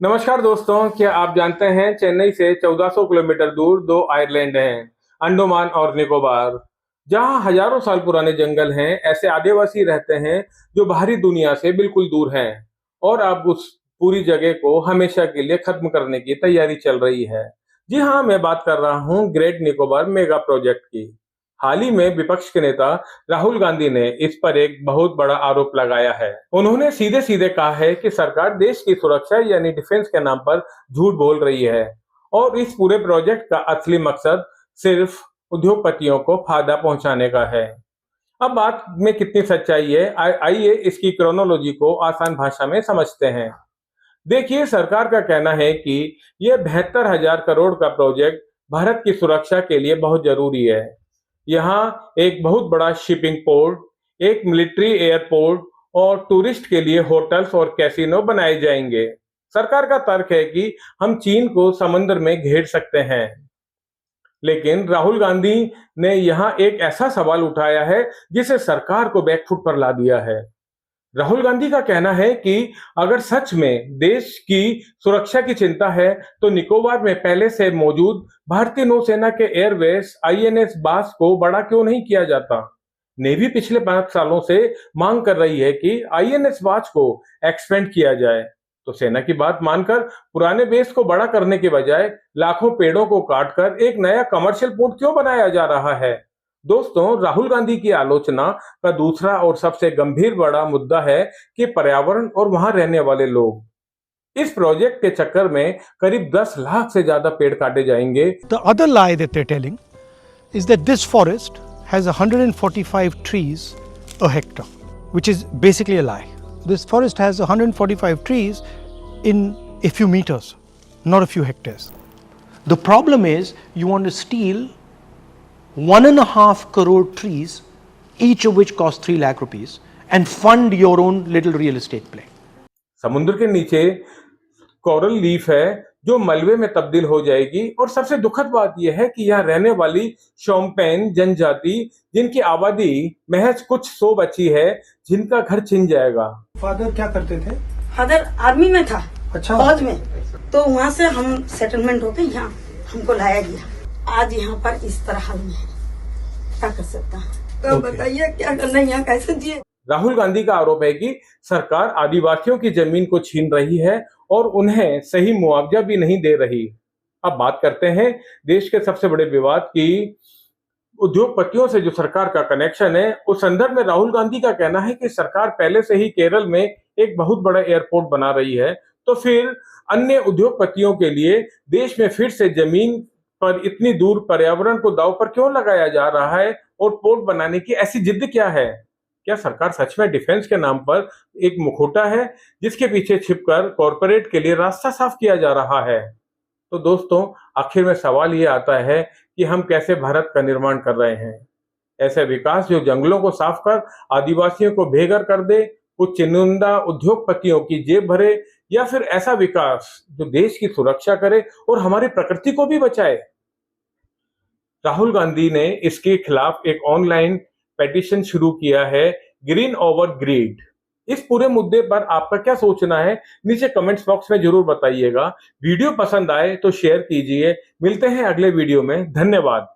नमस्कार दोस्तों, क्या आप जानते हैं चेन्नई से 1400 किलोमीटर दूर दो आइलैंड हैं, अंडमान और निकोबार, जहां हजारों साल पुराने जंगल हैं। ऐसे आदिवासी रहते हैं जो बाहरी दुनिया से बिल्कुल दूर हैं और अब उस पूरी जगह को हमेशा के लिए खत्म करने की तैयारी चल रही है। जी हाँ, मैं बात कर रहा हूँ ग्रेट निकोबार मेगा प्रोजेक्ट की। हाल ही में विपक्ष के नेता राहुल गांधी ने इस पर एक बहुत बड़ा आरोप लगाया है। उन्होंने सीधे सीधे कहा है कि सरकार देश की सुरक्षा यानी डिफेंस के नाम पर झूठ बोल रही है और इस पूरे प्रोजेक्ट का असली मकसद सिर्फ उद्योगपतियों को फायदा पहुंचाने का है। अब बात में कितनी सच्चाई है, आइए इसकी क्रोनोलॉजी को आसान भाषा में समझते हैं। देखिए, सरकार का कहना है कि यह 72,000 करोड़ का प्रोजेक्ट भारत की सुरक्षा के लिए बहुत जरूरी है। यहाँ एक बहुत बड़ा शिपिंग पोर्ट, एक मिलिट्री एयरपोर्ट और टूरिस्ट के लिए होटल्स और कैसीनो बनाए जाएंगे। सरकार का तर्क है कि हम चीन को समंदर में घेर सकते हैं, लेकिन राहुल गांधी ने यहाँ एक ऐसा सवाल उठाया है जिसे सरकार को बैकफुट पर ला दिया है। राहुल गांधी का कहना है कि अगर सच में देश की सुरक्षा की चिंता है तो निकोबार में पहले से मौजूद भारतीय नौसेना के एयरबेस आईएनएस बास को बड़ा क्यों नहीं किया जाता। नेवी पिछले 5 सालों से मांग कर रही है कि आईएनएस बास को एक्सपेंड किया जाए, तो सेना की बात मानकर पुराने बेस को बड़ा करने के बजाय लाखों पेड़ों को काटकर एक नया कमर्शियल पोर्ट क्यों बनाया जा रहा है। दोस्तों, राहुल गांधी की आलोचना का दूसरा और सबसे गंभीर बड़ा मुद्दा है कि पर्यावरण और वहां रहने वाले लोग। इस प्रोजेक्ट के चक्कर में करीब 10 लाख से ज्यादा पेड़ काटे जाएंगे। The other lie that they're telling is that this forest has 145 trees a hectare, which is basically a lie. This forest has 145 trees in a few meters, not a few hectares. The problem is you want to steal 1.5 crore trees, each of which cost 3 lakh rupees, and fund your own little real estate play. समुद्र के नीचे coral leaf है जो मलबे में तब्दील हो जाएगी और सबसे दुखद बात यह है कि यहाँ रहने वाली शोम्पेन जनजाति, जिनकी आबादी महज कुछ 100 बची है, जिनका घर छिन जाएगा। फादर क्या करते थे? फादर आर्मी में था। अच्छा। फौज में। तो वहाँ से हम सेटलमेंट होके यहाँ हमको लाया गया। आज यहाँ पर इस तरह हाल में है, क्या कर सकता है? तो बताइए क्या करना है, यहाँ कैसे जिए? राहुल गांधी का आरोप है कि सरकार आदिवासियों की जमीन को छीन रही है और उन्हें सही मुआवजा भी नहीं दे रही। अब बात करते हैं देश के सबसे बड़े विवाद की। उद्योगपतियों से जो सरकार का कनेक्शन है, उस संदर्भ में राहुल गांधी का कहना है कि सरकार पहले से ही केरल में एक बहुत बड़ा एयरपोर्ट बना रही है, तो फिर अन्य उद्योगपतियों के लिए देश में फिर से जमीन पर इतनी दूर पर्यावरण को दांव पर क्यों लगाया जा रहा है और पोर्ट बनाने की ऐसी जिद क्या है? क्या सरकार सच में डिफेंस के नाम पर एक मुखौटा है जिसके पीछे छिपकर कॉरपोरेट के लिए रास्ता साफ किया जा रहा है? तो दोस्तों, आखिर में सवाल ये आता है कि हम कैसे भारत का निर्माण कर रहे हैं? ऐसे विकास जो जंगलों को साफ कर आदिवासियों को बेघर कर दे, कुछ चुनिंदा उद्योगपतियों की जेब भरे, या फिर ऐसा विकास जो देश की सुरक्षा करे और हमारी प्रकृति को भी बचाए? राहुल गांधी ने इसके खिलाफ एक ऑनलाइन पेटिशन शुरू किया है, ग्रीन ओवर ग्रीड। इस पूरे मुद्दे पर आपका क्या सोचना है, नीचे कमेंट्स बॉक्स में जरूर बताइएगा। वीडियो पसंद आए तो शेयर कीजिए। मिलते हैं अगले वीडियो में। धन्यवाद।